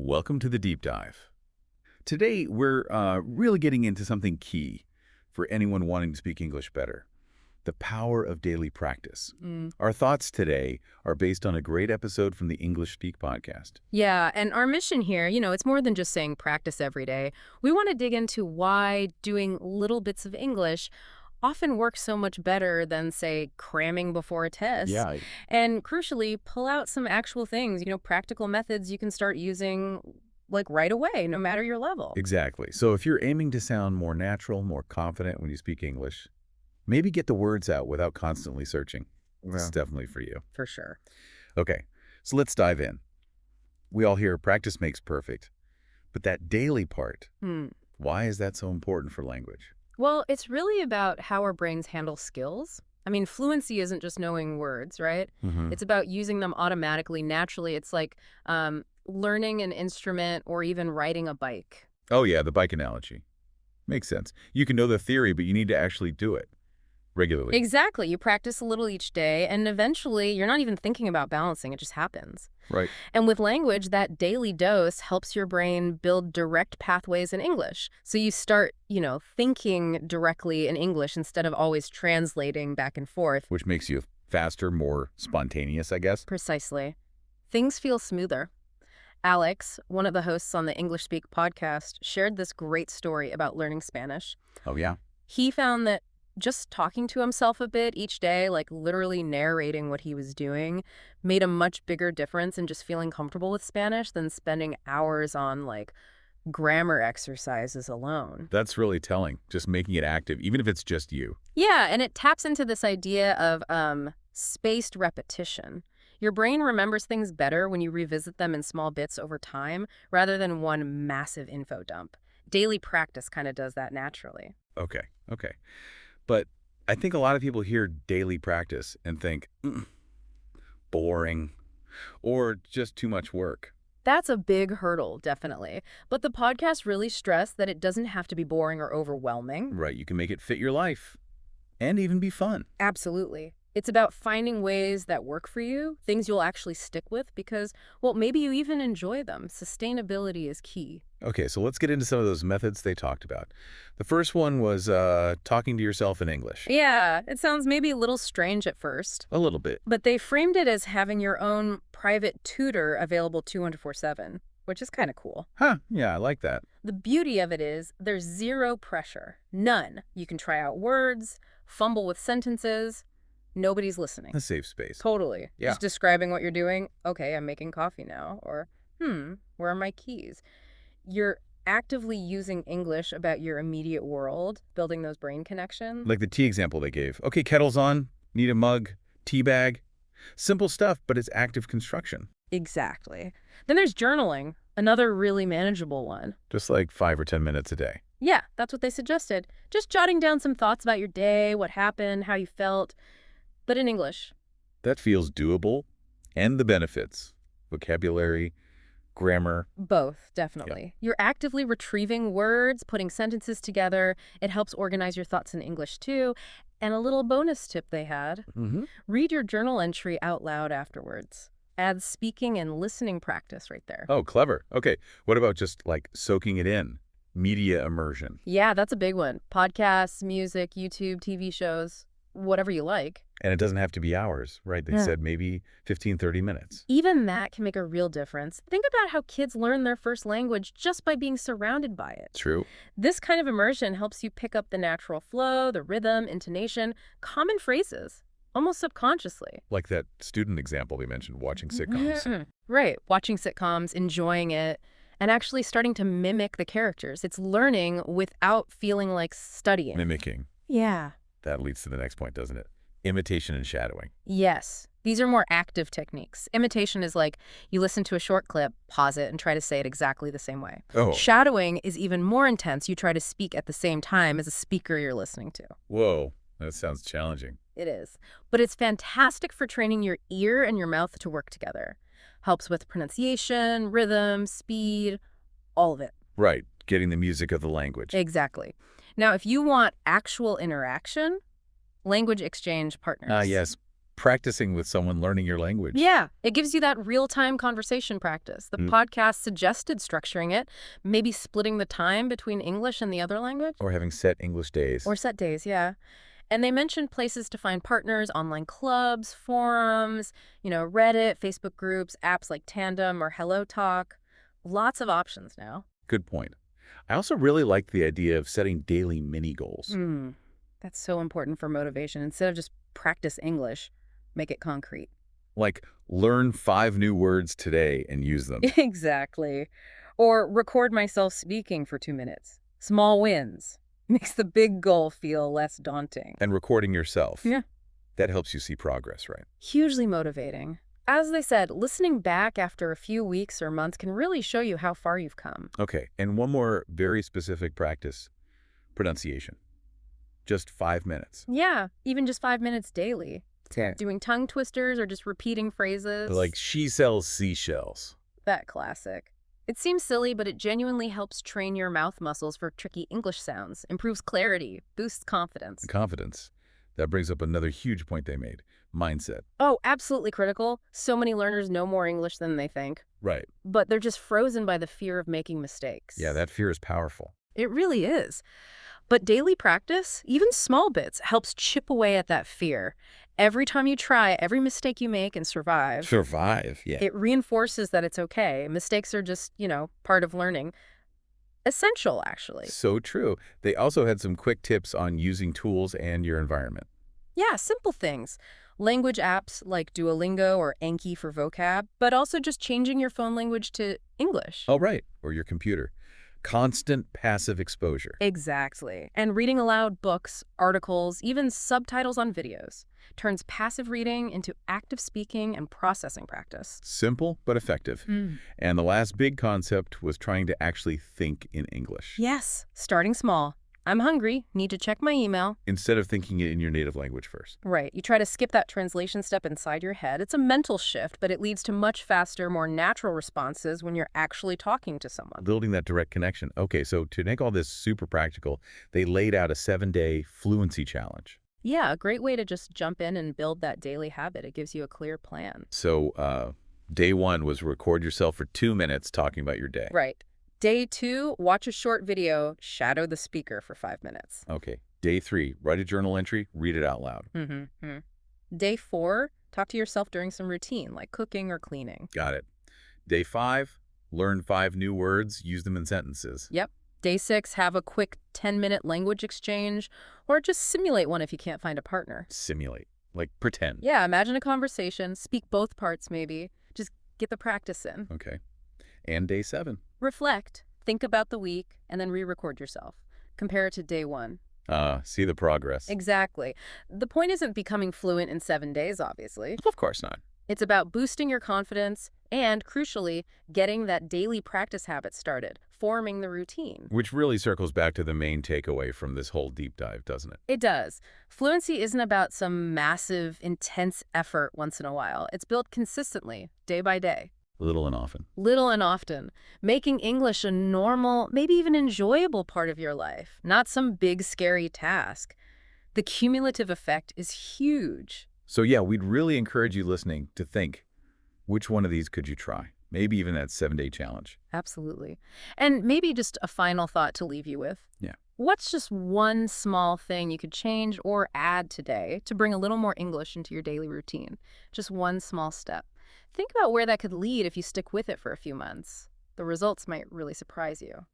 Welcome to the Deep Dive. Today, we're really getting into something key for anyone wanting to speak English better, the power of daily practice. Our thoughts today are based on a great episode from the English Speak podcast. Yeah, and our mission here, it's more than just saying practice every day. We want to dig into why doing little bits of English often works so much better than, say, cramming before a test. Yeah, And crucially, pull out some actual things, practical methods you can start using like right away, no matter your level. exactly. So if you're aiming to sound more natural, more confident when you speak English, maybe get the words out without constantly searching. This is definitely for you. For sure. Okay, so let's dive in. We all hear practice makes perfect, but that daily part, why is that so important for language? Well, it's really about how our brains handle skills. I mean, fluency isn't just knowing words, right? It's about using them automatically, naturally. It's like learning an instrument or even riding a bike. Oh yeah, the bike analogy. Makes sense. You can know the theory, but you need to actually do it regularly. Exactly. You practice a little each day, and eventually you're not even thinking about balancing. It just happens. Right. And with language, that daily dose helps your brain build direct pathways in English. So you start, thinking directly in English instead of always translating back and forth. Which makes you faster, more spontaneous, I guess. Precisely. Things feel smoother. Alex, one of the hosts on the English Speak podcast, shared this great story about learning Spanish. Oh yeah. He found that just talking to himself a bit each day, like literally narrating what he was doing, made a much bigger difference in just feeling comfortable with Spanish than spending hours on grammar exercises alone. That's really telling, just making it active, even if it's just you. Yeah, and it taps into this idea of spaced repetition. Your brain remembers things better when you revisit them in small bits over time rather than one massive info dump. Daily practice kind of does that naturally. Okay. But I think a lot of people hear daily practice and think, boring, or just too much work. That's a big hurdle, definitely. But the podcast really stressed that it doesn't have to be boring or overwhelming. Right, you can make it fit your life and even be fun. Absolutely. It's about finding ways that work for you, things you'll actually stick with because, well, maybe you even enjoy them. Sustainability is key. Okay, so let's get into some of those methods they talked about. The first one was talking to yourself in English. Yeah, it sounds maybe a little strange at first. A little bit. But they framed it as having your own private tutor available 24/7, which is kind of cool. Huh, yeah, I like that. The beauty of it is there's zero pressure. None. You can try out words, fumble with sentences. Nobody's listening. A safe space. Totally. Yeah. Just describing what you're doing. Okay, I'm making coffee now. Or, where are my keys? You're actively using English about your immediate world, building those brain connections. Like the tea example they gave. Okay, kettle's on, need a mug, tea bag. Simple stuff, but it's active construction. Exactly. Then there's journaling, another really manageable one. Just like 5 or 10 minutes a day. Yeah, that's what they suggested. Just jotting down some thoughts about your day, what happened, how you felt, but in English. That feels doable. And the benefits. Vocabulary, grammar. Both, definitely. You're actively retrieving words, putting sentences together. It helps organize your thoughts in English, too. And a little bonus tip they had. Read your journal entry out loud afterwards. Adds speaking and listening practice right there. Oh, clever. Okay, what about just soaking it in? Media immersion. Yeah, that's a big one. Podcasts, music, YouTube, TV shows, whatever you like. And it doesn't have to be hours, right? They said maybe 15, 30 minutes. Even that can make a real difference. Think about how kids learn their first language just by being surrounded by it. True. This kind of immersion helps you pick up the natural flow, the rhythm, intonation, common phrases, almost subconsciously. Like that student example they mentioned, watching sitcoms. Right. Watching sitcoms, enjoying it, and actually starting to mimic the characters. It's learning without feeling like studying. Mimicking. Yeah. That leads to the next point, doesn't it? Imitation and shadowing. Yes. These are more active techniques. Imitation is like you listen to a short clip, pause it, and try to say it exactly the same way. Oh. Shadowing is even more intense. You try to speak at the same time as a speaker you're listening to. Whoa, that sounds challenging. It is. But it's fantastic for training your ear and your mouth to work together. Helps with pronunciation, rhythm, speed, all of it. Right, getting the music of the language. Exactly. Now, if you want actual interaction, language exchange partners. Yes, practicing with someone learning your language. Yeah, it gives you that real-time conversation practice. The podcast suggested structuring it, maybe splitting the time between English and the other language. Or having set English days. Or set days, yeah. And they mentioned places to find partners, online clubs, forums, Reddit, Facebook groups, apps like Tandem or Hello Talk. Lots of options now. Good point. I also really like the idea of setting daily mini goals. That's so important for motivation. Instead of just practice English, make it concrete. Like, learn 5 new words today and use them. Exactly. Or record myself speaking for 2 minutes. Small wins. Makes the big goal feel less daunting. And recording yourself. Yeah. That helps you see progress, right? Hugely motivating. As they said, listening back after a few weeks or months can really show you how far you've come. Okay, and one more very specific practice, pronunciation. Just 5 minutes. Yeah, even just 5 minutes daily. Yeah. Doing tongue twisters or just repeating phrases. Like, she sells seashells. That classic. It seems silly, but it genuinely helps train your mouth muscles for tricky English sounds, improves clarity, boosts confidence. Confidence. That brings up another huge point they made. Mindset. Oh, absolutely critical. So many learners know more English than they think. Right. But they're just frozen by the fear of making mistakes. Yeah, that fear is powerful. It really is. But daily practice, even small bits, helps chip away at that fear. Every time you try, every mistake you make and survive, Yeah. it reinforces that it's okay. Mistakes are just, part of learning. Essential, actually. So true. They also had some quick tips on using tools and your environment. Yeah, simple things. Language apps like Duolingo or Anki for vocab, but also just changing your phone language to English. Oh, right. Or your computer. Constant passive exposure. Exactly. And reading aloud books, articles, even subtitles on videos turns passive reading into active speaking and processing practice. Simple, but effective. And the last big concept was trying to actually think in English. Yes, starting small. I'm hungry, need to check my email. Instead of thinking it in your native language first. Right. You try to skip that translation step inside your head. It's a mental shift, but it leads to much faster, more natural responses when you're actually talking to someone. Building that direct connection. Okay, so to make all this super practical, they laid out a 7-day fluency challenge. Yeah, a great way to just jump in and build that daily habit. It gives you a clear plan. So day 1 was record yourself for 2 minutes talking about your day. Right. Day 2, watch a short video, shadow the speaker for 5 minutes. Okay. Day 3, write a journal entry, read it out loud. Day 4, talk to yourself during some routine, like cooking or cleaning. Got it. Day 5, learn 5 new words, use them in sentences. Yep. Day 6, have a quick 10-minute language exchange, or just simulate one if you can't find a partner. Simulate. Like pretend. Yeah, imagine a conversation, speak both parts maybe. Just get the practice in. Okay. And day 7. Reflect, think about the week, and then re-record yourself. Compare it to day 1. See the progress. Exactly. The point isn't becoming fluent in 7 days, obviously. Of course not. It's about boosting your confidence and, crucially, getting that daily practice habit started, forming the routine. Which really circles back to the main takeaway from this whole deep dive, doesn't it? It does. Fluency isn't about some massive, intense effort once in a while. It's built consistently, day by day. Little and often. Little and often, making English a normal, maybe even enjoyable part of your life, not some big, scary task. The cumulative effect is huge. So yeah, we'd really encourage you listening to think, which one of these could you try? Maybe even that 7-day challenge. Absolutely. And maybe just a final thought to leave you with. Yeah. What's just one small thing you could change or add today to bring a little more English into your daily routine? Just one small step. Think about where that could lead if you stick with it for a few months. The results might really surprise you.